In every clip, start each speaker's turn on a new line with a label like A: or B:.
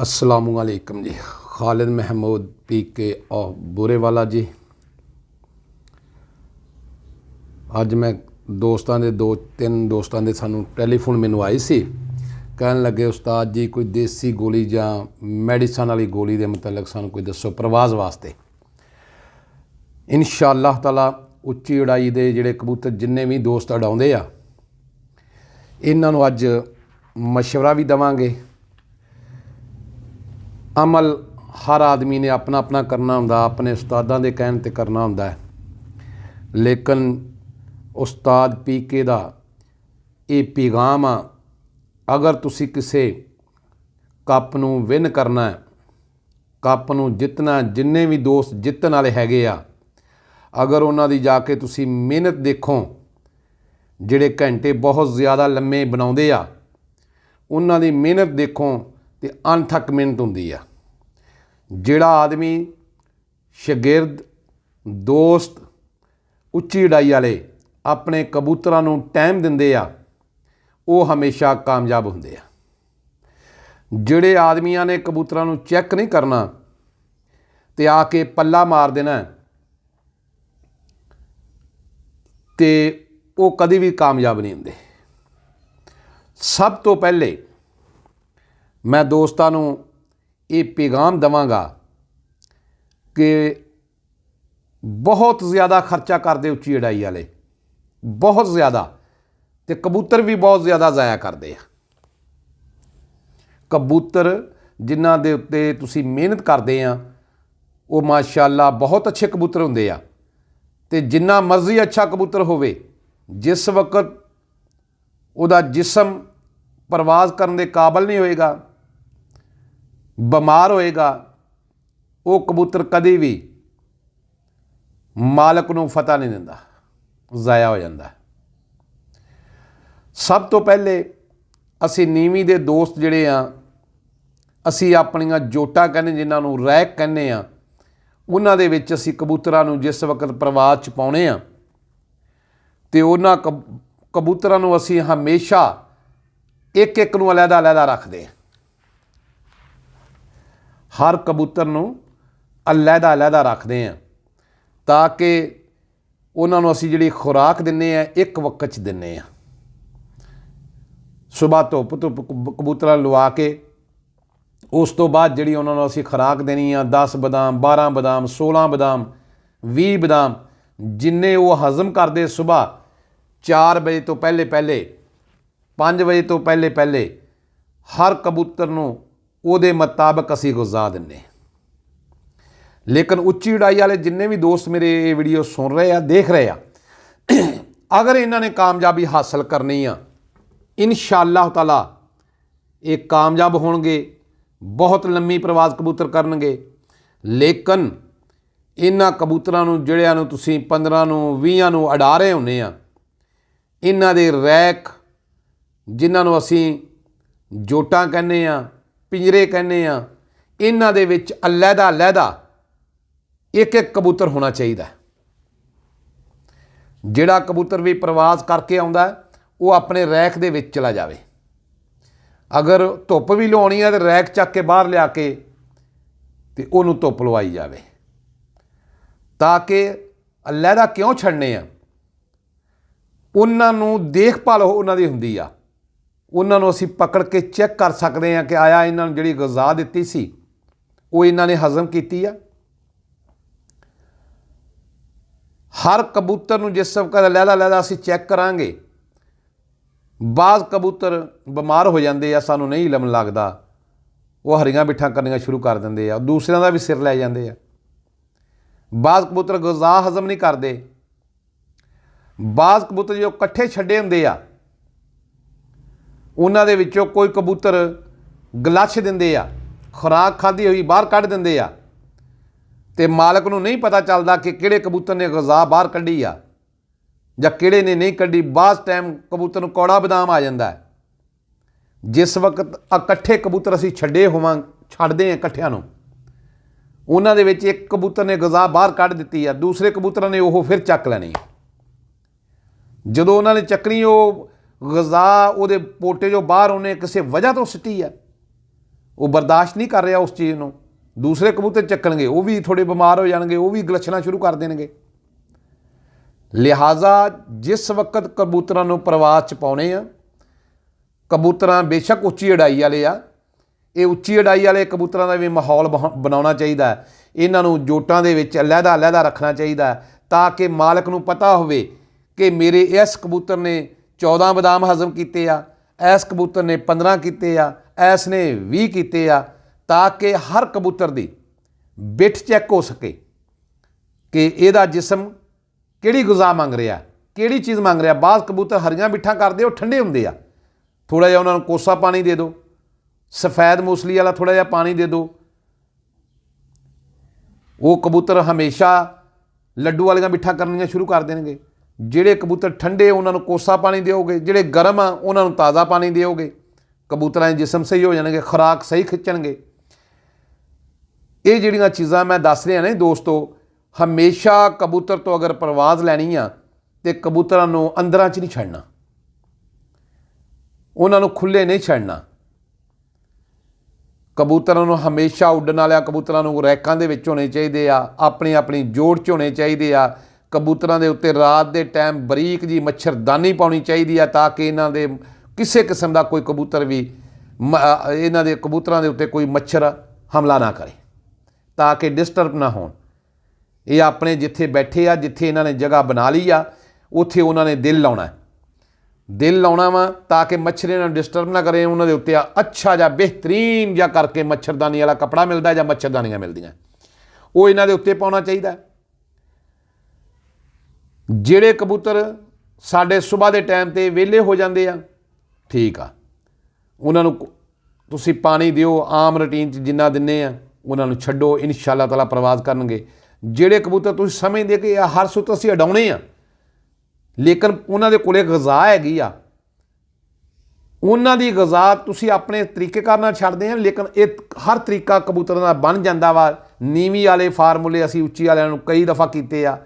A: अस्सलामुअलैकुम जी। खालिद महमूद पी के बुरे वाला जी। अज मैं दोस्तों के दो तीन दोस्तों के सानू टैलीफोन मैनू आई सी, कहन लगे उस्ताद जी कोई देसी गोली या मैडिसन वाली गोली के मतलब सानू कोई दसो प्रवास वास्ते। इंशाअल्लाह ताला उच्ची उड़ाई के जिहड़े कबूतर जिन्ने भी दोस्त उड़ाउंदे आ इन्हां नूं अज मशवरा भी देवांगे। अमल हर आदमी ने अपना अपना करना हुंदा, अपने उस्तादां दे कहण ते करना हुंदा है, लेकिन उस्ताद पी के दा ये पैगाम आ, अगर तुसी किसे कप नूं विन करना है, कप नूं जितना, जिन्ने भी दोस्त जितण वाले हैगे आ, अगर उन्हां दी जाके तुसी मेहनत देखो, जिहड़े घंटे बहुत ज़्यादा लम्मे बनाउंदे आ उन्हां दी मेहनत देखो तो अनथक मेहनत हुंदी आ। जिहड़ा आदमी शागिर्द दोस्त उच्ची उड़ाई वाले अपने कबूतरां नूं टाइम दिंदे आ वो हमेशा कामयाब हुंदे आ। जिहड़े आदमियां ने कबूतरां नूं चैक नहीं करना ते आके पल्ला मार देना ते वो कभी भी कामयाब नहीं हुंदे। सब तो पहले मैं दोस्तां नूं ये पैगाम देवांगा कि बहुत ज़्यादा खर्चा करते उच्ची उड़ाई वाले, बहुत ज़्यादा, ते कबूतर भी बहुत ज़्यादा ज़ाया करते हैं। कबूतर जिन्हां दे उत्ते तुसी मेहनत करते हैं वो माशाअल्लाह बहुत अच्छे कबूतर होंदे आ, ते जिन्ना मर्जी अच्छा कबूतर होवे, जिस वक्त उहदा जिस्म परवाज करने के काबिल नहीं होएगा, बीमार होएगा, वो कबूतर कभी भी मालक नूं फतह नहीं दिंदा, ज़ाया हो जाता है। सब तो पहले असी नीवी दे दोस्त जिहड़े आ, असी अपनियां जोटां कहने जिन्हां नूं रैक कहने आ, उन्हां दे विच असी कबूतरां नूं जिस वक्त परवाज च पाउणे आ ते उन्हां कबूतरां नूं असी हमेशा एक एक नूं अलहदा अलहदा रखदे आ। हर कबूतर नूं अलहदा अलहदा रखते हैं ताकि उन्होंने असी जिहड़ी खुराक दिंदे आ एक वक्त च दिंदे आ। सुबह धुप धुप कबूतर लवा के उस तो बाद जिहड़ी उन्होंने असी खुराक देनी आ 10 बदाम 12 बदाम 16 बदाम 20 बदाम जिन्ने वो हजम करते सुबह 4 बजे तो पहले पहले 5 बजे तो पहले पहले हर कबूतर नूं ਉਹਦੇ मुताबिक असी गुजा दिंने। लेकिन उच्ची उड़ाई वाले जिन्ने भी दोस्त मेरे ये वीडियो सुन रहे हैं देख रहे हैं, अगर इन्होंने कामयाबी हासिल करनी आ इंशाअल्लाह ताला ये कामयाब होणगे, बहुत लंबी प्रवास कबूतर करनगे। लेकिन इन्हां कबूतरां नूं जिहड़ियां नूं तुसीं 15 नूं 20 नूं अड़ा रहे हुंदे आ, इन्हां दे रैक जिन्हां नूं असीं जोटां कहने आ, पिंजरे कहने आ, इन्हां दे विच अलहदा अलहदा एक एक कबूतर होना चाहिए। जिहड़ा कबूतर भी प्रवास करके आउंदा वो अपने रैक दे विच चला जावे। अगर धुप भी लवाउणी है तो रैक चक के बाहर लिया के ते उहनूं धुप लवाई जावे, ताकि अलहदा क्यों छड्डने आ, उन्हां नूं देखभाल उन्हां दी हुंदी आ, उन्हां नूं असीं पकड़ के चैक कर सकते हैं कि आया इन्हां नूं जिहड़ी ग़िज़ा दित्ती सी वो इन्हां ने हज़म कीती आ। हर कबूतर नूं जिस वक्त अलहदा अलहदा असीं चैक करांगे, बाज़ कबूतर बीमार हो जाते आ, सानूं नहीं इलम लगदा, वो हरियां बिट्ठां करनियां शुरू कर दिंदे आ, दूसरिਆਂ ਦਾ भी सिर लै जाते आ। बाज़ कबूतर ग़िज़ा हज़म नहीं करते, बाज़ कबूतर जो इकट्ठे छड्डे हुंदे आ उन्हां दे विचों कोई कबूतर गलछ दिंदे आ, खुराक खाधी हुई बाहर कढ़ दिंदे आ ते मालक नूं नहीं पता चलदा कि किहड़े कबूतर ने ग़िज़ा बाहर कढ़ी आ जां किहड़े ने नहीं कढ़ी। बाज़ टाइम कबूतर नूं कौड़ा बदाम आ जांदा है। जिस वक्त इकट्ठे कबूतर असीं छड्डे छड्डदे आ इकट्ठिਆਂ नूं, उन्हां दे विच एक कबूतर ने ग़िज़ा बाहर कढ़ दित्ती आ, दूसरे कबूतरां ने वो फिर चक लैनी। जदों उन्हां ने चकनी वो ग़िज़ा उहदे पोटे जो बाहर उन्हें किसी वजह तो सुट्टी है, ਉਹ ਬਰਦਾਸ਼ਤ ਨਹੀਂ ਕਰ ਰਿਹਾ ਉਸ ਚੀਜ਼ ਨੂੰ, ਦੂਸਰੇ ਕਬੂਤਰ ਚੱਕਣਗੇ, ਉਹ ਵੀ ਥੋੜ੍ਹੇ ਬਿਮਾਰ ਹੋ ਜਾਣਗੇ, ਉਹ ਵੀ ਗਲਛਣਾ ਸ਼ੁਰੂ ਕਰ ਦੇਣਗੇ। ਲਿਹਾਜ਼ਾ ਜਿਸ ਵਕਤ ਕਬੂਤਰਾਂ ਨੂੰ ਪ੍ਰਵਾਸ 'ਚ ਪਾਉਣੇ ਆ, ਕਬੂਤਰਾਂ ਬੇਸ਼ੱਕ ਉੱਚੀ ਉਡਾਈ ਵਾਲੇ ਆ, ਇਹ ਉੱਚੀ ਉਡਾਈ ਵਾਲੇ ਕਬੂਤਰਾਂ ਦਾ ਵੀ ਮਾਹੌਲ ਬਣਾਉਣਾ ਚਾਹੀਦਾ ਹੈ। ਇਹਨਾਂ ਨੂੰ ਜੋਟਾਂ ਦੇ ਵਿੱਚ ਅਲੱਗ-ਅਲੱਗ ਰੱਖਣਾ ਚਾਹੀਦਾ ਤਾਂ ਕਿ ਮਾਲਕ ਨੂੰ ਪਤਾ ਹੋਵੇ ਕਿ ਮੇਰੇ ਇਸ ਕਬੂਤਰ ਨੇ 14 ਬਦਾਮ ਹਜ਼ਮ ਕੀਤੇ ਆ, ਇਸ ਕਬੂਤਰ ਨੇ 15 ਕੀਤੇ ਆ, ਇਸ ਨੇ 20 ਕੀਤੇ ਆ, ਤਾਂ ਕਿ ਹਰ ਕਬੂਤਰ ਦੀ ਬਿੱਠ ਚੈੱਕ ਹੋ ਸਕੇ ਕਿ ਇਹਦਾ ਜਿਸਮ ਕਿਹੜੀ ਗੁਜ਼ਾ ਮੰਗ ਰਿਹਾ, ਕਿਹੜੀ ਚੀਜ਼ ਮੰਗ ਰਿਹਾ। ਬਾਅਦ ਕਬੂਤਰ ਹਰੀਆਂ ਬਿੱਠਾਂ ਕਰਦੇ, ਉਹ ਠੰਡੇ ਹੁੰਦੇ ਆ, ਥੋੜ੍ਹਾ ਜਿਹਾ ਉਹਨਾਂ ਨੂੰ ਕੋਸਾ ਪਾਣੀ ਦੇ ਦਿਓ, ਸਫੈਦ ਮੂਸਲੀ ਵਾਲਾ ਥੋੜ੍ਹਾ ਜਿਹਾ ਪਾਣੀ ਦੇ ਦਿਓ। ਉਹ ਕਬੂਤਰ ਹਮੇਸ਼ਾ ਲੱਡੂ ਵਾਲੀਆਂ ਬਿੱਠਾਂ ਕਰਨੀਆਂ ਸ਼ੁਰੂ ਕਰ ਦੇਣਗੇ। ਜਿਹੜੇ ਕਬੂਤਰ ਠੰਡੇ ਉਹਨਾਂ ਨੂੰ ਕੋਸਾ ਪਾਣੀ ਦਿਓਗੇ, ਜਿਹੜੇ ਗਰਮ ਆ ਉਹਨਾਂ ਨੂੰ ਤਾਜ਼ਾ ਪਾਣੀ ਦਿਓਗੇ, ਕਬੂਤਰਾਂ ਦੇ ਜਿਸਮ ਸਹੀ ਹੋ ਜਾਣਗੇ, ਖੁਰਾਕ ਸਹੀ ਖਿੱਚਣਗੇ। ਇਹ ਜਿਹੜੀਆਂ ਚੀਜ਼ਾਂ ਮੈਂ ਦੱਸ ਰਿਹਾ ਨੇ ਦੋਸਤੋ, ਹਮੇਸ਼ਾ ਕਬੂਤਰ ਤੋਂ ਅਗਰ ਪ੍ਰਵਾਜ਼ ਲੈਣੀ ਆ ਤੇ ਕਬੂਤਰਾਂ ਨੂੰ ਅੰਦਰਾਂ 'ਚ ਨਹੀਂ ਛੱਡਣਾ, ਉਹਨਾਂ ਨੂੰ ਖੁੱਲ੍ਹੇ ਨਹੀਂ ਛੱਡਣਾ। ਕਬੂਤਰਾਂ ਨੂੰ ਹਮੇਸ਼ਾ ਉੱਡਣ ਵਾਲਿਆਂ ਕਬੂਤਰਾਂ ਨੂੰ ਰੈਕਾਂ ਦੇ ਵਿੱਚ ਹੋਣੇ ਚਾਹੀਦੇ ਆ, ਆਪਣੀ ਆਪਣੀ ਜੋੜ 'ਚ ਹੋਣੇ ਚਾਹੀਦੇ ਆ। ਕਬੂਤਰਾਂ ਦੇ ਉੱਤੇ ਰਾਤ ਦੇ ਟਾਈਮ ਬਰੀਕ ਜੀ ਮੱਛਰਦਾਨੀ ਪਾਉਣੀ ਚਾਹੀਦੀ ਆ ਤਾਂ ਕਿ ਇਹਨਾਂ ਦੇ ਕਿਸੇ ਕਿਸਮ ਦਾ ਕੋਈ ਕਬੂਤਰ ਵੀ ਇਹਨਾਂ ਦੇ ਕਬੂਤਰਾਂ ਦੇ ਉੱਤੇ ਕੋਈ ਮੱਛਰ ਹਮਲਾ ਨਾ ਕਰੇ, ਤਾਂ ਕਿ ਡਿਸਟਰਬ ਨਾ ਹੋਣ। ਇਹ ਆਪਣੇ ਜਿੱਥੇ ਬੈਠੇ ਆ, ਜਿੱਥੇ ਇਹਨਾਂ ਨੇ ਜਗ੍ਹਾ ਬਣਾ ਲਈ ਆ, ਉੱਥੇ ਉਹਨਾਂ ਨੇ ਦਿਲ ਲਾਉਣਾ ਵਾ ਤਾਂ ਕਿ ਮੱਛਰ ਇਹਨਾਂ ਨੂੰ ਡਿਸਟਰਬ ਨਾ ਕਰੇ। ਉਹਨਾਂ ਦੇ ਉੱਤੇ ਅੱਛਾ ਜਿਹਾ ਬਿਹਤਰੀਨ ਜਿਹਾ ਕਰਕੇ ਮੱਛਰਦਾਨੀ ਵਾਲਾ ਕੱਪੜਾ ਮਿਲਦਾ ਜਾਂ ਮੱਛਰਦਾਨੀਆਂ ਮਿਲਦੀਆਂ, ਉਹ ਇਹਨਾਂ ਦੇ ਉੱਤੇ ਪਾਉਣਾ ਚਾਹੀਦਾ। ਜਿਹੜੇ ਕਬੂਤਰ ਸਾਡੇ ਸੁਬਾਹ ਦੇ ਟਾਈਮ 'ਤੇ ਵਿਹਲੇ ਹੋ ਜਾਂਦੇ ਆ, ਠੀਕ ਆ, ਉਹਨਾਂ ਨੂੰ ਤੁਸੀਂ ਪਾਣੀ ਦਿਓ, ਆਮ ਰੂਟੀਨ 'ਚ ਜਿੰਨਾ ਦਿੰਦੇ ਆ ਉਹਨਾਂ ਨੂੰ ਛੱਡੋ, ਇਨਸ਼ਾ ਅੱਲਾਹ ਤਾਲਾ ਪ੍ਰਵਾਜ਼ ਕਰਨਗੇ। ਜਿਹੜੇ ਕਬੂਤਰ ਤੁਸੀਂ ਸਮਝਦੇ ਕਿ ਹਰ ਸੁੱਤ ਅਸੀਂ ਉਡਾਉਣੇ ਆ, ਲੇਕਿਨ ਉਹਨਾਂ ਦੇ ਕੋਲੇ ਗਜ਼ਾ ਹੈਗੀ ਆ, ਉਹਨਾਂ ਦੀ ਗਜ਼ਾ ਤੁਸੀਂ ਆਪਣੇ ਤਰੀਕੇਕਾਰ ਨਾਲ ਛੱਡਦੇ ਆ, ਲੇਕਿਨ ਇਹ ਹਰ ਤਰੀਕਾ ਕਬੂਤਰਾਂ ਦਾ ਬਣ ਜਾਂਦਾ ਵਾ। ਨੀਵੀਂ ਵਾਲੇ ਫਾਰਮੂਲੇ ਅਸੀਂ ਉੱਚੀ ਵਾਲਿਆਂ ਨੂੰ ਕਈ ਦਫਾ ਕੀਤੇ ਆ,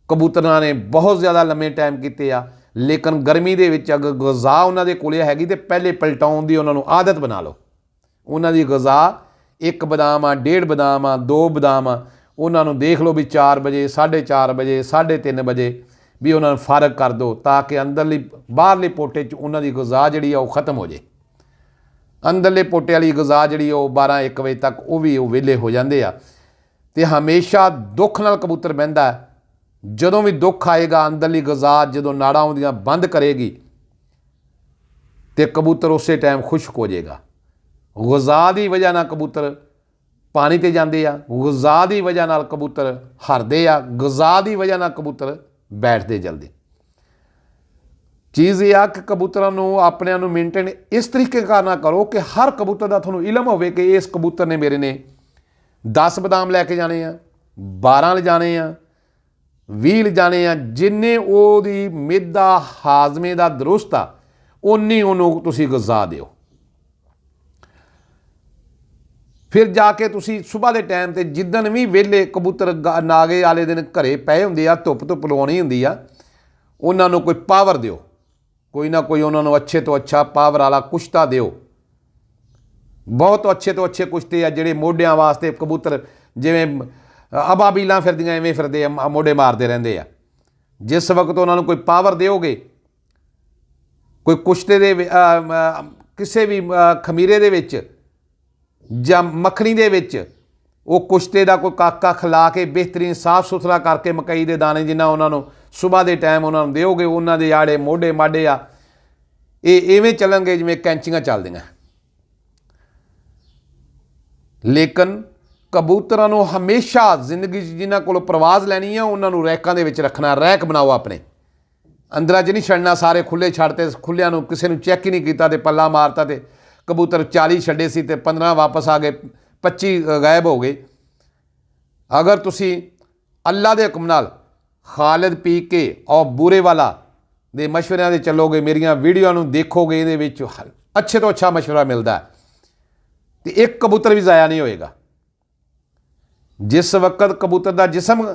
A: ਕਬੂਤਰਾਂ ਨੇ ਬਹੁਤ ਜ਼ਿਆਦਾ ਲੰਮੇ ਟਾਈਮ ਕੀਤੇ ਆ, ਲੇਕਿਨ ਗਰਮੀ ਦੇ ਵਿੱਚ ਅਗਰ ਗਜ਼ਾ ਉਹਨਾਂ ਦੇ ਕੋਲੇ ਹੈਗੀ ਤਾਂ ਪਹਿਲੇ ਪਲਟਾਉਣ ਦੀ ਉਹਨਾਂ ਨੂੰ ਆਦਤ ਬਣਾ ਲਓ। ਉਹਨਾਂ ਦੀ ਗਜ਼ਾ 1 ਬਦਾਮ ਆ, 1.5 ਬਦਾਮ ਆ, 2 ਬਦਾਮ ਆ, ਉਹਨਾਂ ਨੂੰ ਦੇਖ ਲਓ ਵੀ 4 ਵਜੇ, 4:30 ਵਜੇ, 3:30 ਵਜੇ ਵੀ ਉਹਨਾਂ ਨੂੰ ਫਰਕ ਕਰ ਦਿਓ ਤਾਂ ਕਿ ਅੰਦਰਲੀ ਬਾਹਰਲੇ ਪੋਟੇ 'ਚ ਉਹਨਾਂ ਦੀ ਗਜ਼ਾ ਜਿਹੜੀ ਆ ਉਹ ਖ਼ਤਮ ਹੋ ਜੇ। ਅੰਦਰਲੇ ਪੋਟੇ ਵਾਲੀ ਗਜ਼ਾ ਜਿਹੜੀ ਉਹ 12-1 ਵਜੇ ਤੱਕ ਉਹ ਵਿਹਲੇ ਹੋ ਜਾਂਦੇ ਆ। ਅਤੇ ਹਮੇਸ਼ਾ ਦੁੱਖ ਨਾਲ ਕਬੂਤਰ ਬਹਿੰਦਾ। ਜਦੋਂ ਵੀ ਦੁੱਖ ਆਏਗਾ, ਅੰਦਰਲੀ ਗਜ਼ਾ ਜਦੋਂ ਨਾੜਾਂ ਉਹਦੀਆਂ ਬੰਦ ਕਰੇਗੀ ਅਤੇ ਕਬੂਤਰ ਉਸੇ ਟਾਈਮ ਖੁਸ਼ਕ ਹੋ ਜਾਏਗਾ। ਗਜ਼ਾ ਦੀ ਵਜ੍ਹਾ ਨਾਲ ਕਬੂਤਰ ਪਾਣੀ 'ਤੇ ਜਾਂਦੇ ਆ, ਗਜ਼ਾ ਦੀ ਵਜ੍ਹਾ ਨਾਲ ਕਬੂਤਰ ਹਾਰਦੇ ਆ, ਗਜ਼ਾ ਦੀ ਵਜ੍ਹਾ ਨਾਲ ਕਬੂਤਰ ਬੈਠਦੇ ਜਲਦੀ। ਚੀਜ਼ ਇਹ ਆ ਕਿ ਕਬੂਤਰਾਂ ਨੂੰ ਆਪਣਿਆਂ ਨੂੰ ਮੇਨਟੇਨ ਇਸ ਤਰੀਕੇ ਕਰਨਾ ਕਰੋ ਕਿ ਹਰ ਕਬੂਤਰ ਦਾ ਤੁਹਾਨੂੰ ਇਲਮ ਹੋਵੇ ਕਿ ਇਸ ਕਬੂਤਰ ਨੇ ਮੇਰੇ ਨੇ 10 ਬਦਾਮ ਲੈ ਕੇ ਜਾਣੇ ਆ, 12 ਲਿਜਾਣੇ ਆ, 20 ਲਿਜਾਣੇ ਆ। ਜਿੰਨੇ ਉਹਦੀ ਮਿਹਦਾ ਹਾਜ਼ਮੇ ਦਾ ਦਰੁਸਤ ਆ ਉਨੀ ਉਹਨੂੰ ਤੁਸੀਂ ਗਜ਼ਾ ਦਿਓ। ਫਿਰ ਜਾ ਕੇ ਤੁਸੀਂ ਸੁਬਾਹ ਦੇ ਟਾਈਮ 'ਤੇ ਜਿੱਦਣ ਵੀ ਵਿਹਲੇ ਕਬੂਤਰ ਨਾਗੇ ਵਾਲੇ ਦਿਨ ਘਰੇ ਪਏ ਹੁੰਦੇ ਆ, ਧੁੱਪ ਲਵਾਉਣੀ ਹੁੰਦੀ ਆ, ਉਹਨਾਂ ਨੂੰ ਕੋਈ ਪਾਵਰ ਦਿਓ, ਕੋਈ ਨਾ ਕੋਈ ਉਹਨਾਂ ਨੂੰ ਅੱਛੇ ਤੋਂ ਅੱਛਾ ਪਾਵਰ ਵਾਲਾ ਕੁਸ਼ਤਾ ਦਿਓ। ਬਹੁਤ ਅੱਛੇ ਤੋਂ ਅੱਛੇ ਕੁਸ਼ਤੇ ਆ ਜਿਹੜੇ ਮੋਢਿਆਂ ਵਾਸਤੇ ਕਬੂਤਰ ਜਿਵੇਂ ਅਬਾਬੀਲਾਂ ਫਿਰਦੀਆਂ ਐਵੇਂ ਫਿਰਦੇ ਆ, ਮੋਢੇ ਮਾਰਦੇ ਰਹਿੰਦੇ ਆ। ਜਿਸ ਵਕਤ ਉਹਨਾਂ ਨੂੰ ਕੋਈ ਪਾਵਰ ਦਿਓਗੇ, ਕੋਈ ਕੁਸ਼ਤੇ ਦੇ ਕਿਸੇ ਵੀ ਖਮੀਰੇ ਦੇ ਵਿੱਚ ਜਾਂ ਮੱਖਣੀ ਦੇ ਵਿੱਚ ਉਹ ਕੁਸ਼ਤੇ ਦਾ ਕੋਈ ਕਾਕਾ ਖਿਲਾ ਕੇ ਬਿਹਤਰੀਨ ਸਾਫ਼ ਸੁਥਰਾ ਕਰਕੇ ਮਕਈ ਦੇ ਦਾਣੇ ਜਿੰਨਾ ਉਹਨਾਂ ਨੂੰ ਸੁਬਾਹ ਦੇ ਟਾਈਮ ਉਹਨਾਂ ਨੂੰ ਦਿਓਗੇ, ਉਹਨਾਂ ਦੇ ਆੜੇ ਮੋਢੇ ਮਾਢੇ ਆ ਇਹ ਇਵੇਂ ਚੱਲਣਗੇ ਜਿਵੇਂ ਕੈਂਚੀਆਂ ਚੱਲਦੀਆਂ। ਲੇਕਿਨ ਕਬੂਤਰਾਂ ਨੂੰ ਹਮੇਸ਼ਾ ਜ਼ਿੰਦਗੀ 'ਚ ਜਿਨ੍ਹਾਂ ਕੋਲੋਂ ਪ੍ਰਵਾਜ਼ ਲੈਣੀ ਆ ਉਹਨਾਂ ਨੂੰ ਰੈਕਾਂ ਦੇ ਵਿੱਚ ਰੱਖਣਾ। ਰੈਕ ਬਣਾਓ ਆਪਣੇ, ਅੰਦਰਾਂ 'ਚ ਨਹੀਂ ਛੱਡਣਾ। ਸਾਰੇ ਖੁੱਲ੍ਹੇ ਛੱਡਤੇ, ਖੁੱਲ੍ਹਿਆਂ ਨੂੰ ਕਿਸੇ ਨੂੰ ਚੈੱਕ ਹੀ ਨਹੀਂ ਕੀਤਾ ਅਤੇ ਪੱਲਾ ਮਾਰਤਾ ਅਤੇ ਕਬੂਤਰ 40 ਛੱਡੇ ਸੀ ਅਤੇ 15 ਵਾਪਸ ਆ ਗਏ, 25 ਗਾਇਬ ਹੋ ਗਏ। ਅਗਰ ਤੁਸੀਂ ਅੱਲਾ ਦੇ ਹੁਕਮ ਨਾਲ ਖਾਲਿਦ ਪੀ ਕੇ ਔਰ ਬੂਰੇ ਵਾਲਾ ਦੇ ਮਸ਼ਵਰਿਆਂ ਦੇ ਚੱਲੋਗੇ, ਮੇਰੀਆਂ ਵੀਡੀਓ ਨੂੰ ਦੇਖੋਗੇ, ਇਹਦੇ ਵਿੱਚ ਅੱਛੇ ਤੋਂ ਅੱਛਾ ਮਸ਼ਵਰਾ ਮਿਲਦਾ ਅਤੇ ਇੱਕ ਕਬੂਤਰ ਵੀ ਜ਼ਾਇਆ ਨਹੀਂ ਹੋਏਗਾ। ਜਿਸ ਵਕਤ ਕਬੂਤਰ ਦਾ ਜਿਸਮ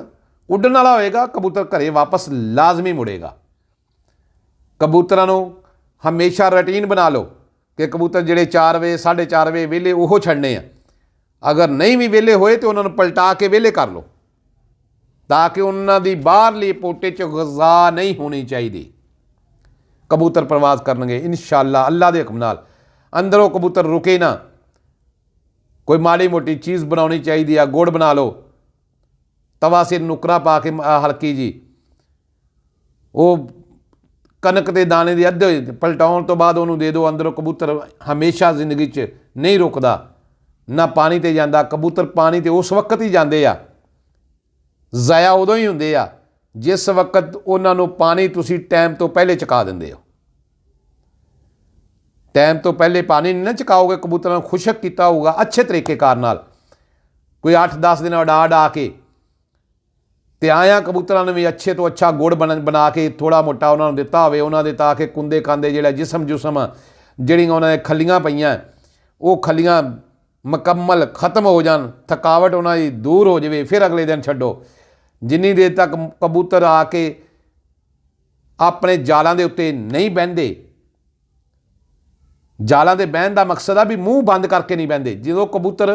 A: ਉੱਡਣ ਵਾਲਾ ਹੋਏਗਾ, ਕਬੂਤਰ ਘਰੇ ਵਾਪਸ ਲਾਜ਼ਮੀ ਮੁੜੇਗਾ। ਕਬੂਤਰਾਂ ਨੂੰ ਹਮੇਸ਼ਾ ਰੂਟੀਨ ਬਣਾ ਲਓ कि कबूतर ਜਿਹੜੇ 4 ਵਜੇ 4:30 ਵਜੇ ਵਿਹਲੇ ਉਹ ਛੱਡਣੇ ਆ। अगर नहीं भी ਵਿਹਲੇ ਹੋਏ तो उन्होंने पलटा के ਵਿਹਲੇ कर लो, ताकि उन्होंने बाहरली पोटे च गज़ा नहीं होनी चाहिए। कबूतर प्रवास करनगे इंशाअल्लाह अल्लाह के हुक्म नाल। अंदरों कबूतर रुके ना, कोई माड़ी मोटी चीज़ बनानी चाहिए आ, गुड़ बना लो, तवा सिर नुकरा पा के हल्की जी, वो कनक के दाने के अद्धे पलटाउण तो बाद उन्होंने दे दो। अंदरों कबूतर हमेशा जिंदगी च नहीं रुकदा, ना पानी ते जांदा। कबूतर पानी ते उस वक्त ही जाते आ, ज़ाया उदों ही होंदे आ जिस वक्त उन्होंने पानी तुसी टाइम तो पहले चुका देंदे हो। टाइम तो पहले पानी नहीं ना चुकाओगे, कबूतर खुशक किया होगा अच्छे तरीके कार नाल, कोई 8-10 दिन उड़ा के ते आया कबूतर ने भी अच्छे तो अच्छा गुड़ बना के थोड़ा मोटा उन्होंने दिता होवे, उन्होंने ताकि कुंदे कांदे जिहड़ा जिसम जुसम जिहड़ियां उन्होंने खलियां पईयां वो खलियां मुकम्मल खत्म हो जान, थकावट उन्होंने दूर हो जाए, फिर अगले दिन छड्डो। जिन्नी देर तक कबूतर आके अपने जालों के उत्ते नहीं बहते, जालों के बहन का मकसद आ भी मूँह बंद करके नहीं बहते। जो कबूतर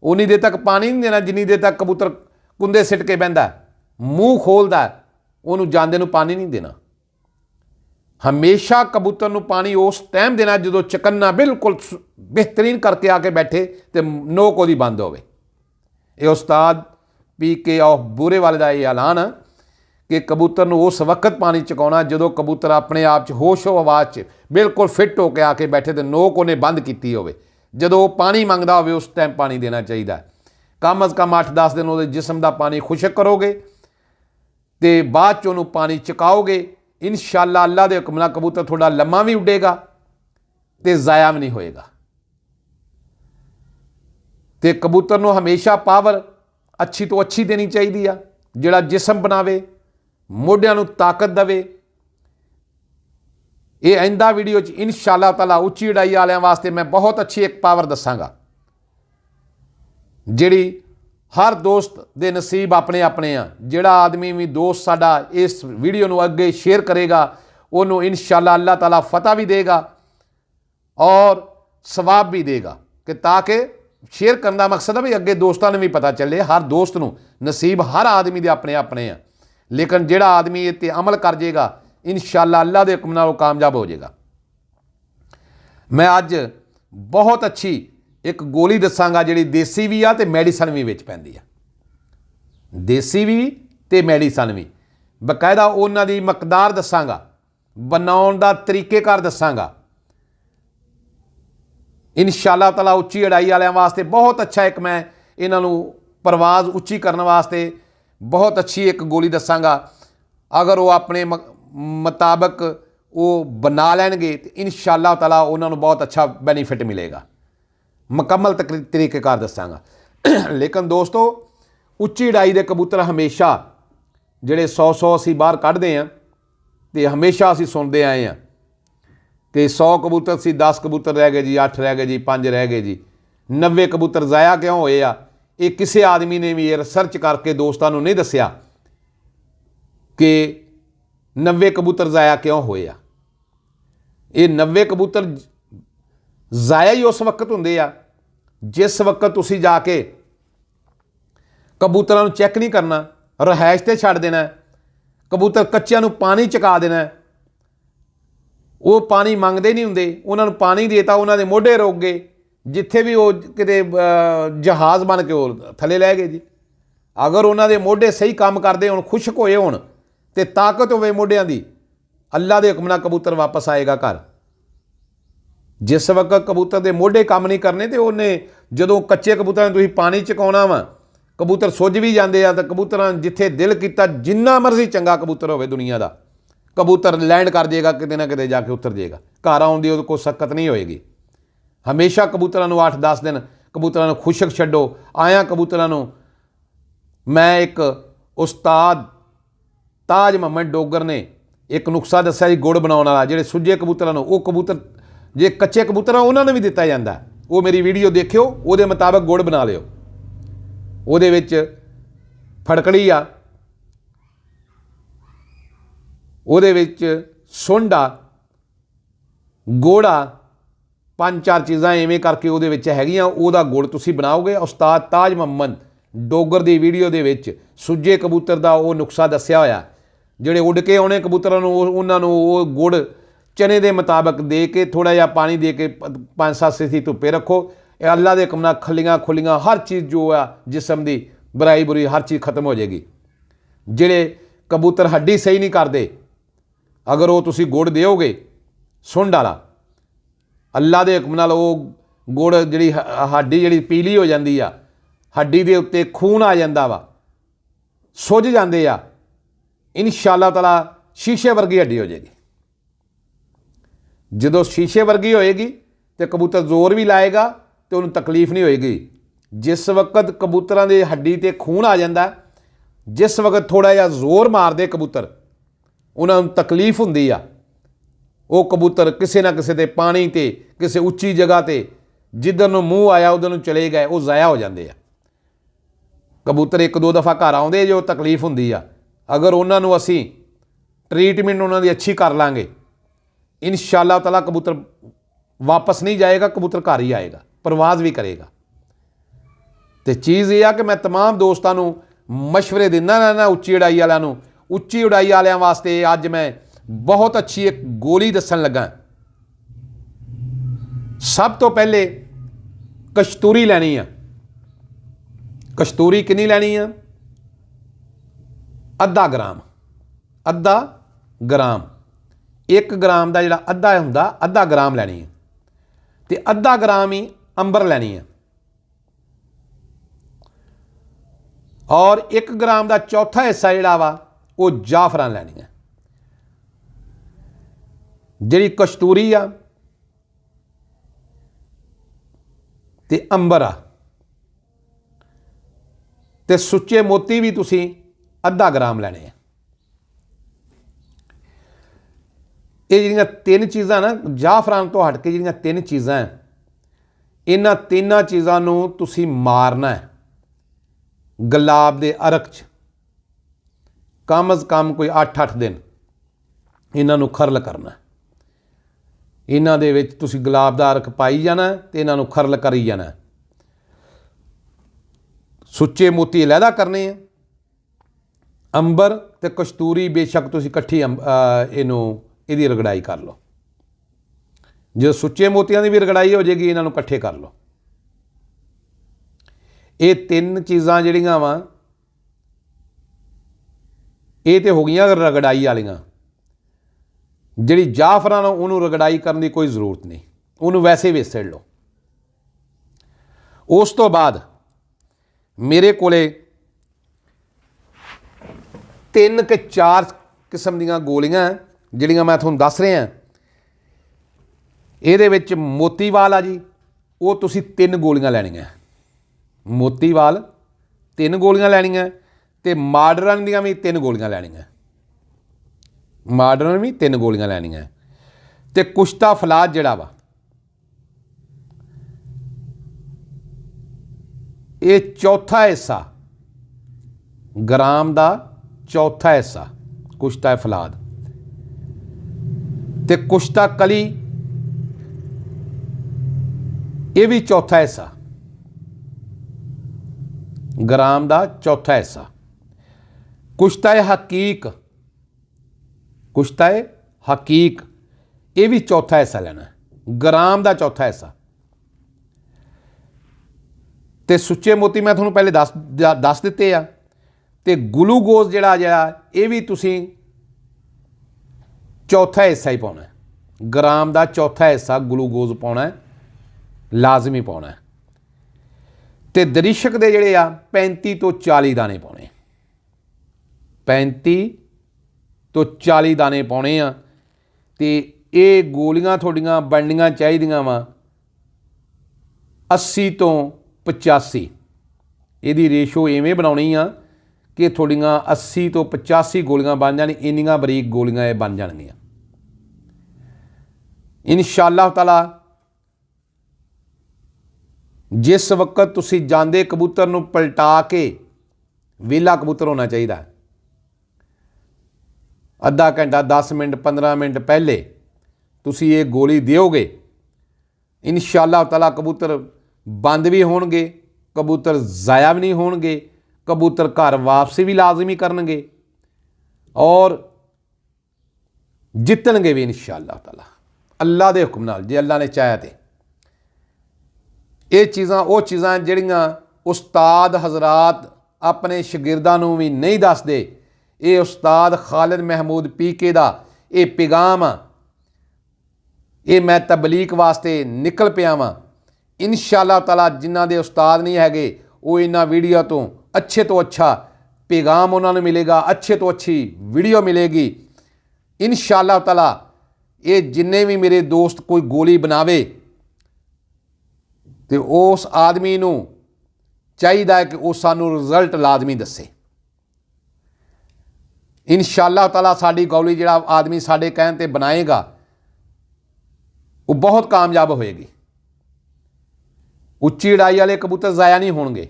A: उन्नी देर तक पानी नहीं देना जिन्नी देर तक कबूतर कुंदे सिट के बहता, मूँह खोलता, उन्होंने जांदे नूं पानी नहीं देना। हमेशा कबूतर नूं पानी उस टाइम देना जो चकन्ना बिल्कुल बेहतरीन करके आके बैठे तो नोक उहदी बंद होवे। ये उस्ताद PK ऑफ बूरे वाले का यह ऐलान है कि कबूतर नूं उस वक्त पानी चुकाउणा जो कबूतर अपने आप च होश आवाज़ च बिल्कुल फिट होकर आके बैठे तो नोक उन्हें बंद की होवे। जो पानी मंगदा होवे उस टाइम पानी देना चाहिए। कम अज़ कम 8-10 दिन वो जिसम का पानी खुशक करोगे तो बाद च उन्होंने पानी चुकाओगे, इंशाअल्लाह अल्लाह के हुक्म नाल कबूतर थोड़ा लम्मा भी उडेगा तो ज़ाया भी नहीं होएगा। तो कबूतर नूं हमेशा पावर अच्छी तो अच्छी देनी चाहिए आ, जिहड़ा जिसम बनावे, मोढियां नूं ताकत दवे। ये आइंदा वीडियो च इंशाअल्लाह ताला उच्ची उड़ाई वालियां वास्ते मैं बहुत अच्छी एक पावर दसांगा, जिहड़ी हर दोस्त दे नसीब अपने अपने आ। जिहड़ा आदमी भी दोस्त साडा इस वीडियो नूं अगे शेयर करेगा उन्होंने इंशाअल्लाह अल्लाह ताला फतह भी देगा और सवाब भी देगा, कि ताकि शेयर करने का मकसद है भी अगे दोस्तों ने भी पता चले। हर दोस्त नूं नसीब हर आदमी के अपने अपने आ, लेकिन जिहड़ा आदमी इस ते अमल कर जाएगा इंशाअल्लाह अल्लाह के हुक्म नाल वो कामयाब हो जाएगा। मैं अज बहुत अच्छी एक गोली दसांगा जिहड़ी देसी भी आ ते मैडिसन भी विच पैंदी आ। देसी भी ते मैडिसन भी बकायदा उन्हां दी मकदार दसांगा, बनाउण दा तरीकेकार दसांगा। इंशाअल्लाह ताला उच्ची अड़ाई वालियां वास्ते बहुत अच्छा एक मैं इन्हां नूं परवाज़ उच्ची करने वास्ते बहुत अच्छी एक गोली दसांगा। अगर वो अपने मुताबिक वो बना लैणगे तो इंशाअल्लाह ताला उन्हां नूं बहुत अच्छा बेनीफिट मिलेगा। मुकम्मल तरीकेकार दसांगा। लेकिन दोस्तों उच्ची अड़ाई के कबूतर हमेशा जिहड़े 100 असीं बाहर कढ़दे हैं तो हमेशा असीं सुनते आए हैं कि 100 कबूतर सी 10 कबूतर रह गए जी, 8 रह गए जी, 5 रह गए जी, 90 कबूतर ज़ाया क्यों होए आ। ये किसी आदमी ने भी रिसर्च करके दोस्तों नहीं दसिया कि 90 कबूतर ज़ाया क्यों होए आ। ये 90 कबूतर ज़ाया ही उस वक्त होंदे आ जिस वक्त तुसी जाके कबूतरां नूं चैक नहीं करना, रहायश ते छड्ड देना, कबूतर कच्चियां नूं पानी चुका देना। वो पानी मंगते नहीं होंगे, उन्होंने पानी देता, उन्होंने मोढे रोक गए, जिथे भी वो किते जहाज़ बन के वो थले लै गए जी। अगर उन्होंने मोढे सही काम करते हो, खुशक होए हो तो ताकत होवे मोढियां दी, अल्लाह के हुक्म नाल कबूतर वापस आएगा घर। जिस वक्त कबूतर के मोढे काम नहीं करने तो उन्हें जो कच्चे कबूतर तुसीं पानी चुकाउणा वा, कबूतर सुੱਜ भी जाते हैं तो कबूतर जिथे दिल किया जिन्ना मर्जी चंगा कबूतर होवे दुनिया का, कबूतर लैंड कर जाएगा किते ना किते जाके उतर जाएगा। घर आउण दी उहदे कोई सकत नहीं होएगी। हमेशा कबूतरां नूं 8-10 दिन कबूतरां नूं खुशक छड्डो। आया कबूतरां नूं मैं एक उस्ताद ताज मोहम्मद डोगर ने एक नुस्खा दस्सिया जी गुड़ बनाउण वाला, जिहड़े सुੱਜੇ कबूतरां नूं, वो कबूतर जे कच्चे कबूतर उन्होंने भी दिता जाता, वो मेरी वीडियो देखियो, वो मुताबिक गुड़ बना लियो। ਉਹਦੇ ਵਿੱਚ ਫੜਕੜੀ ਆ, ਉਹਦੇ ਵਿੱਚ ਸੁੰਡ ਆ, ਗੁੜ ਆ, 5-4 ਚੀਜ਼ਾਂ ਐਵੇਂ ਕਰਕੇ ਉਹਦੇ ਵਿੱਚ ਹੈਗੀਆਂ, ਉਹਦਾ ਗੁੜ ਤੁਸੀਂ ਬਣਾਓਗੇ। ਉਸਤਾਦ ਤਾਜ ਮੁਹੰਮਦ ਡੋਗਰ ਦੀ ਵੀਡੀਓ ਦੇ ਵਿੱਚ ਸੁੱਜੇ ਕਬੂਤਰ ਦਾ ਉਹ ਨੁਕਸਾ ਦੱਸਿਆ ਹੋਇਆ। ਜਿਹੜੇ ਉੱਡ ਕੇ ਆਉਣੇ ਕਬੂਤਰਾਂ ਨੂੰ ਉਹਨਾਂ ਨੂੰ ਉਹ ਗੁੜ ਚਨੇ ਦੇ ਮੁਤਾਬਕ ਦੇ ਕੇ ਥੋੜ੍ਹਾ ਜਿਹਾ ਪਾਣੀ ਦੇ ਕੇ 5-7 ਸੈਂਤੀ ਧੁੱਪੇ ਰੱਖੋ। ਇਹ ਅੱਲਾ ਦੇ ਹੁਕਮ ਨਾਲ ਖੱਲੀਆਂ ਖੁੱਲੀਆਂ ਹਰ ਚੀਜ਼ ਜੋ ਆ ਜਿਸਮ ਦੀ ਬੁਰਾਈ ਬੁਰੀ ਹਰ ਚੀਜ਼ ਖਤਮ ਹੋ ਜਾਏਗੀ। ਜਿਹੜੇ ਕਬੂਤਰ ਹੱਡੀ ਸਹੀ ਨਹੀਂ ਕਰਦੇ, ਅਗਰ ਉਹ ਤੁਸੀਂ ਗੁੜ ਦਿਓਗੇ ਸੁੰਡ ਵਾਲਾ, ਅੱਲਾ ਦੇ ਹੁਕਮ ਨਾਲ ਉਹ ਗੁੜ ਜਿਹੜੀ ਹੱਡੀ ਜਿਹੜੀ ਪੀਲੀ ਹੋ ਜਾਂਦੀ ਆ, ਹੱਡੀ ਦੇ ਉੱਤੇ ਖੂਨ ਆ ਜਾਂਦਾ ਵਾ, ਸੁੱਜ ਜਾਂਦੇ ਆ, ਇਨਸ਼ਾ ਅੱਲਾਹ ਤਾਲਾ ਸ਼ੀਸ਼ੇ ਵਰਗੀ ਹੱਡੀ ਹੋ ਜਾਏਗੀ। ਜਦੋਂ ਸ਼ੀਸ਼ੇ ਵਰਗੀ ਹੋਏਗੀ ਤੇ ਕਬੂਤਰ ਜ਼ੋਰ ਵੀ ਲਾਏਗਾ ਤੇ ਉਹਨੂੰ ਤਕਲੀਫ ਨਹੀਂ ਹੋਏਗੀ। ਜਿਸ ਵਕਤ ਕਬੂਤਰਾਂ ਦੀ ਹੱਡੀ ਤੇ ਖੂਨ ਆ ਜਾਂਦਾ, ਜਿਸ ਵਕਤ ਥੋੜ੍ਹਾ ਜਿਹਾ ਜ਼ੋਰ ਮਾਰਦੇ ਕਬੂਤਰ, ਉਹਨਾਂ ਨੂੰ ਤਕਲੀਫ ਹੁੰਦੀ ਆ। ਉਹ ਕਬੂਤਰ ਕਿਸੇ ਨਾ ਕਿਸੇ ਦੇ ਪਾਣੀ ਤੇ ਕਿਸੇ ਉੱਚੀ ਜਗ੍ਹਾ ਤੇ ਜਿੱਧਰ ਨੂੰ ਮੂੰਹ ਆਇਆ ਉਧਰ ਨੂੰ ਚਲੇ ਗਏ, ਉਹ ਜ਼ਾਇਆ ਹੋ ਜਾਂਦੇ ਆ। ਕਬੂਤਰ 1-2 ਦਫਾ ਘਰ ਆਉਂਦੇ ਜੋ ਤਕਲੀਫ ਹੁੰਦੀ ਆ, ਅਗਰ ਉਹਨਾਂ ਨੂੰ ਅਸੀਂ ਟਰੀਟਮੈਂਟ ਉਹਨਾਂ ਦੀ ਅੱਛੀ ਕਰ ਲਾਂਗੇ, ਇਨਸ਼ਾ ਅੱਲਾਹ ਤਾਲਾ ਕਬੂਤਰ ਵਾਪਸ ਨਹੀਂ ਜਾਏਗਾ, ਕਬੂਤਰ ਘਰ ਹੀ ਆਏਗਾ, ਪ੍ਰਵਾਜ਼ ਵੀ ਕਰੇਗਾ। ਤੇ ਚੀਜ਼ ਇਹ ਆ ਕਿ ਮੈਂ तमाम ਦੋਸਤਾਂ ਨੂੰ ਮਸ਼ਵਰੇ ਦਿੰਦਾ ਰਹਿਣਾ ਉੱਚੀ ਉਡਾਈ ਵਾਲਿਆਂ ਨੂੰ। ਉੱਚੀ ਉਡਾਈ ਵਾਲਿਆਂ ਵਾਸਤੇ ਅੱਜ ਮੈਂ ਬਹੁਤ ਅੱਛੀ ਇੱਕ ਗੋਲੀ ਦੱਸਣ ਲੱਗਾ। ਸਭ ਤੋਂ ਪਹਿਲੇ ਕਸ਼ਤੂਰੀ ਲੈਣੀ ਆ। ਕਸ਼ਤੂਰੀ ਕਿੰਨੀ ਲੈਣੀ ਆ? ਅੱਧਾ ਗ੍ਰਾਮ। 1 ਗ੍ਰਾਮ ਦਾ ਜਿਹੜਾ ਅੱਧਾ ਹੁੰਦਾ, ਅੱਧਾ ਗ੍ਰਾਮ ਲੈਣੀ ਹੈ। ਤੇ ਅੱਧਾ ਗ੍ਰਾਮ ਹੀ ਅੰਬਰ ਲੈਣੀ ਹੈ। ਔਰ 1 ਗ੍ਰਾਮ ਦਾ ਚੌਥਾ ਹਿੱਸਾ ਜਿਹੜਾ ਵਾ ਉਹ ਜਾਫਰਾਨ ਲੈਣੀ ਹੈ। ਜਿਹੜੀ ਕਸ਼ਤੂਰੀ ਆ ਤੇ ਅੰਬਰ ਆ ਤੇ ਸੁੱਚੇ ਮੋਤੀ ਵੀ ਤੁਸੀਂ ਅੱਧਾ ਗ੍ਰਾਮ ਲੈਣੇ ਆ। ਇਹ ਜਿਹੜੀਆਂ 3 ਚੀਜ਼ਾਂ ਨਾ, ਜਾਫਰਾਨ ਤੋਂ ਹਟ ਕੇ ਜਿਹੜੀਆਂ 3 ਚੀਜ਼ਾਂ, ਇਹਨਾਂ 3 ਚੀਜ਼ਾਂ ਨੂੰ ਤੁਸੀਂ ਮਾਰਨਾ ਹੈ ਗੁਲਾਬ ਦੇ ਅਰਕ 'ਚ। ਕਮ ਅਜ਼ ਕਮ ਕੋਈ 8-8 ਦਿਨ ਇਹਨਾਂ ਨੂੰ ਖਰਲ ਕਰਨਾ। ਇਹਨਾਂ ਦੇ ਵਿੱਚ ਤੁਸੀਂ ਗੁਲਾਬ ਦਾ ਅਰਕ ਪਾਈ ਜਾਣਾ ਤੇ ਇਹਨਾਂ ਨੂੰ ਖਰਲ ਕਰੀ ਜਾਣਾ। ਸੁੱਚੇ ਮੋਤੀ ਅਲੱਗਾ ਕਰਨੇ ਆ। ਅੰਬਰ ਤੇ ਕਸ਼ਤੂਰੀ ਬੇਸ਼ੱਕ ਤੁਸੀਂ ਇਕੱਠੀ ਇਹਦੀ ਰਗੜਾਈ ਕਰ ਲਓ। ਜਦੋਂ ਸੁੱਚੇ ਮੋਤੀਆਂ ਦੀ ਵੀ ਰਗੜਾਈ ਹੋ ਜਾਏਗੀ, ਇਹਨਾਂ ਨੂੰ ਇਕੱਠੇ ਕਰ ਲਓ। ਇਹ 3 ਚੀਜ਼ਾਂ ਜਿਹੜੀਆਂ ਵਾ ਇਹ ਤੇ ਹੋ ਗਈਆਂ ਰਗੜਾਈ ਵਾਲੀਆਂ। ਜਿਹੜੀ ਜਾਫਰਾਨ ਉਹਨੂੰ ਰਗੜਾਈ ਕਰਨ ਦੀ ਕੋਈ ਜ਼ਰੂਰਤ ਨਹੀਂ, ਉਹਨੂੰ ਵੈਸੇ ਵੇਸੜ ਲਓ। ਉਸ ਤੋਂ ਬਾਅਦ ਮੇਰੇ ਕੋਲੇ 3 ਕਿ 4 ਕਿਸਮ ਦੀਆਂ ਗੋਲੀਆਂ ਜਿਹੜੀਆਂ ਮੈਂ ਤੁਹਾਨੂੰ ਦੱਸ ਰਿਹਾ। ਇਹਦੇ ਵਿੱਚ ਮੋਤੀਵਾਲ ਆ ਜੀ, ਉਹ ਤੁਸੀਂ 3 ਗੋਲੀਆਂ ਲੈਣੀਆਂ। ਮੋਤੀਵਾਲ 3 ਗੋਲੀਆਂ ਲੈਣੀਆਂ ਤੇ ਮਾਡਰਨ ਦੀਆਂ ਵੀ 3 ਗੋਲੀਆਂ ਲੈਣੀਆਂ। ਮਾਡਰਨ ਵੀ 3 ਗੋਲੀਆਂ ਲੈਣੀਆਂ। ਤੇ ਕੁਸ਼ਤਾ ਫਲਾਦ ਜਿਹੜਾ ਵਾ, ਇਹ ਚੌਥਾ ਹਿੱਸਾ, ਗ੍ਰਾਮ ਦਾ ਚੌਥਾ ਹਿੱਸਾ ਕੁਸ਼ਤਾ ਫਲਾਦ। ਤੇ ਕੁਸ਼ਤਾ ਕਲੀ, ਇਹ ਵੀ ਚੌਥਾ ਹਿੱਸਾ, ਗ੍ਰਾਮ ਦਾ ਚੌਥਾ ਹਿੱਸਾ। ਕੁਸ਼ਤਾ ਹਕੀਕ, ਕੁਸ਼ਤਾ ਹਕੀਕ, ਇਹ ਵੀ ਚੌਥਾ ਹਿੱਸਾ ਲੈਣਾ, ਗ੍ਰਾਮ ਦਾ ਚੌਥਾ ਹਿੱਸਾ। ਤੇ ਸੁੱਚੇ ਮੋਤੀ ਮੈਂ ਤੁਹਾਨੂੰ ਪਹਿਲੇ ਦੱਸ ਦਿੱਤੇ ਆ। ਤੇ ਗਲੂਕੋਜ਼ ਜਿਹੜਾ ਇਹ ਵੀ ਤੁਸੀਂ ਚੌਥਾ ਹਿੱਸਾ ਹੀ ਪਾਉਣਾ। ਗ੍ਰਾਮ ਦਾ ਚੌਥਾ ਹਿੱਸਾ ਗਲੂਕੋਜ਼ ਪਾਉਣਾ, ਲਾਜ਼ਮੀ ਪਾਉਣਾ। ਤੇ ਦਰਿਸ਼ਕ ਦੇ ਜਿਹੜੇ ਆ 35 ਤੋਂ 40 ਦਾਣੇ ਪਾਉਣੇ। 35 ਤੋਂ 40 ਦਾਣੇ ਪਾਉਣੇ ਆ। ਤੇ ਇਹ ਗੋਲੀਆਂ ਤੁਹਾਡੀਆਂ ਬਣਨੀਆਂ ਚਾਹੀਦੀਆਂ ਵਾ 80 ਤੋਂ 85। ਇਹਦੀ ਰੇਸ਼ੋ ਐਵੇਂ ਬਣਾਉਣੀ ਆ ਕਿ ਤੁਹਾਡੀਆਂ 80 ਤੋਂ 85 ਗੋਲੀਆਂ ਬਣ ਜਾਣ। ਇੰਨੀਆਂ ਬਰੀਕ ਗੋਲੀਆਂ ਇਹ ਬਣ ਜਾਣਗੀਆਂ ਇਨਸ਼ਾ ਅੱਲਾਹ ਤਾਲਾ। ਜਿਸ ਵਕਤ ਤੁਸੀਂ ਜਾਂਦੇ ਕਬੂਤਰ ਨੂੰ ਪਲਟਾ ਕੇ, ਵਿਹਲਾ ਕਬੂਤਰ ਹੋਣਾ ਚਾਹੀਦਾ, ਅੱਧਾ ਘੰਟਾ 10 ਮਿੰਟ 15 ਮਿੰਟ ਪਹਿਲੇ ਤੁਸੀਂ ਇਹ ਗੋਲੀ ਦਿਓਗੇ, इंशाअल्लाह ताला कबूतर बंद भी होणगे, कबूतर ज़ाया भी नहीं होणगे, कबूतर घर वापसी भी लाजमी करनगे और जितणगे भी इंशाअल्लाह ताला अल्लाह के हुक्म नाल, जे अल्लाह ने चाह्या ते। ये चीज़ां वो चीज़ां जिहड़ियां उस्ताद हज़रात अपने शागिर्दां नूं भी नहीं दसदे, ये उस्ताद खालिद महमूद पीके दा ये पैगाम आ, ये मैं तबलीग वास्ते निकल पिया वां। इंशाअल्लाह ताला जिन्हां दे उस्ताद नहीं हैगे वो इन्हां वीडियो तो अच्छा पैगाम उन्होंने मिलेगा, अच्छे तो अच्छी वीडियो मिलेगी इंशाअल्लाह ताला। ये जिन्ने भी मेरे दोस्त कोई गोली बनावे तो उस आदमी नूं चाहिदा है कि वो सानू रिजल्ट लाजमी दसे। इंशाअल्लाह ताला साडी गोली जिहड़ा आदमी साडे कहण ते बनाएगा वो बहुत कामयाब होएगी। उच्ची उड़ाई वाले कबूतर ज़ाया नहीं होणगे।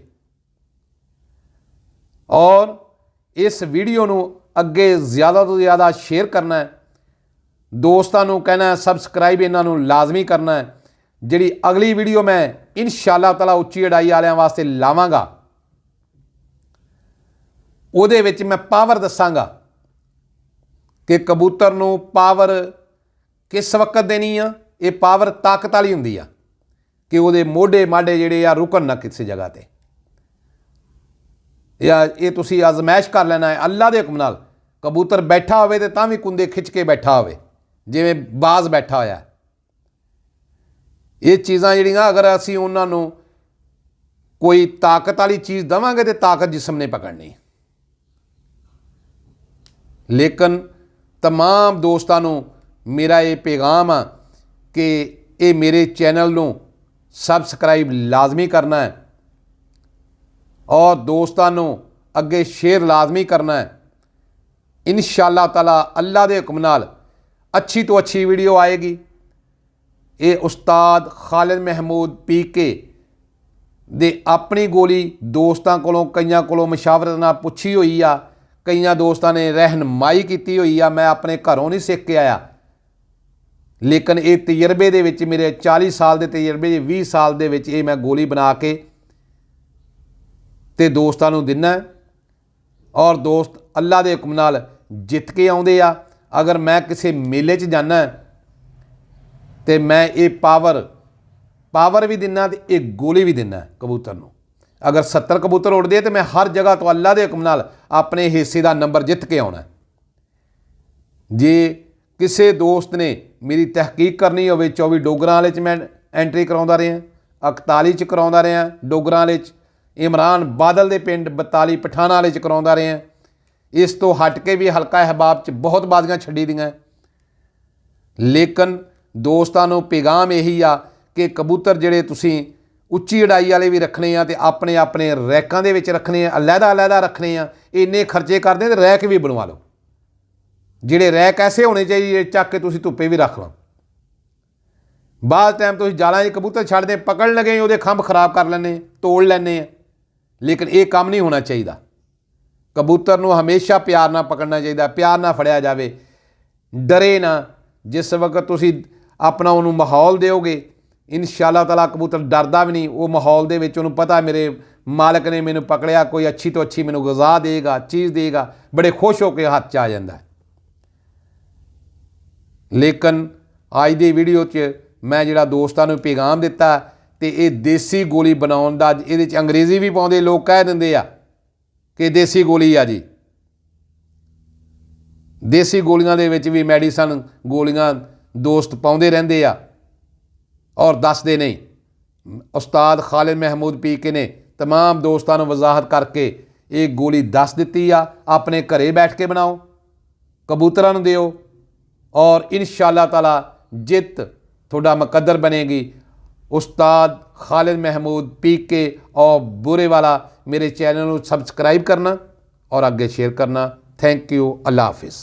A: और इस वीडियो नूं अगे ज़्यादा तो ज़्यादा शेयर करना है, दोस्तां नूं कहना है सबसक्राइब इन्हां नूं लाजमी करना है। जिहड़ी अगली वीडियो मैं इंशाअल्लाह ताला उच्ची उड़ाई वालियां वास्ते लावांगा, उहदे विच मैं पावर दसांगा कि कबूतर नूं पावर किस वक्त देनी आ। ये पावर ताकत वाली हुंदी आ कि उहदे मोढे माढे जिहड़े आ रुकन ना किसी जगह ते, या ये तुसीं आजमाइश कर लेना है अल्लाह दे हुक्म नाल। कबूतर बैठा होवे ते तां भी कुंदे खिच के बैठा होवे जिवें बाज बैठा होया। ये चीज़ां जिहड़ियां अगर असीं उन्हां नूं कोई ताकत वाली चीज़ देवांगे तो ताकत जिस्म ने पकड़नी। लेकिन तमाम दोस्तां नूं मेरा ये पैगाम आ कि ये मेरे चैनल नूं सबसक्राइब लाजमी करना है और दोस्तां नूं अगे शेयर लाजमी करना है। इंशाअल्लाह ताला अल्लाह दे हुक्म नाल अच्छी तो अच्छी वीडियो आएगी। ये उस्ताद खालिद महमूद पीके दे अपनी गोली दोस्तां कोलों कईयां कोलों मशावरत नाल पुछी हुई आ, कईयां दोस्तां ने रहनमाई की हुई आ। मैं अपने घरों नहीं सीख के आया, लेकिन ये तजर्बे दे विच मेरे 40 साल के तजर्बे 20 साल दे विच ये मैं गोली बना के ते दोस्तां नूं दिना। और दोस्त अल्लाह दे हुक्म नाल जित के आउंदे आ। अगर मैं किसी मेले च जाना तो मैं ये पावर भी दिना तो ये गोली भी दिना कबूतर नूं। अगर 70 कबूतर उड़दे तो मैं हर जगह तो अल्लाह दे हुक्म नाल अपने हिस्से का नंबर जित के आउणा। जे किसी दोस्त ने मेरी तहकीक करनी हो, 24 डोगरां वाले च मैं एंट्री करवाउंदा रहा, 41 च करवाउंदा रहा, डोगरां वाले च इमरान बादल दे पिंड 42 पठाना वाले च करवाउंदा रहा। इस तो हट के भी हल्का अहबाब च बहुत बाजियां छड्डी दियां। लेकिन दोस्तां नूं पैगाम यही आ कि कबूतर जिहड़े तुसीं उच्ची उड़ाई वाले भी रखने आ ते अपने अपने रैकां दे विच रखने आ, अलहदा रखने आ। इन्ने खर्चे करदे ते रैक भी बनवा लो। जिहड़े रैक ऐसे होने चाहिए चक के तुसीं धुप्पे भी रख लो। बाद टाइम तुसीं जालां 'च कबूतर छड्डदे पकड़ लगे उहदे खंभ खराब कर लैने, तोड़ लैने। लेकिन ये काम नहीं होना चाहिए। कबूतर नूं हमेशा प्यार नाल पकड़ना चाहिए, प्यार नाल फड़िया जाए, डरे ना। जिस वक्त तुसीं अपना उन्होंने माहौल दोगे इंशाअल्लाह ताला कबूतर डरदा भी नहीं। वो माहौल दे विच उन्होंने पता मेरे मालक ने मैनू पकड़िया, कोई अच्छी तो अच्छी मैनू गज़ा देगा, चीज़ देगा, बड़े खुश होकर हाथ च आ जाता है। लेकिन अज की वीडियो च मैं जिहड़ा दोस्तां नूं पैगाम दिता तो ये देसी गोली बनाउण दा, इहदे च अंग्रेज़ी भी पाउंदे, लोग कह दिंदे आ कि देसी गोली आ जी। देसी गोलियां दे विच भी मैडिसन गोलियां दोस्त पाउंदे रहिंदे आ और दसदे नहीं। उस्ताद खालिद महमूद पीके ने तमाम दोस्तां नूं वजाहत करके ये गोली दस दित्ती आ। अपने घरे बैठ के बनाओ, कबूतरां नूं दिओ और इंशाअल्लाह ताला जित थोड़ा मुकद्दर बनेगी। उस्ताद खालिद महमूद पीके और बुरे वाला मेरे चैनल को सबसक्राइब करना और आगे शेयर करना। Thank you. अल्लाह हाफिज़।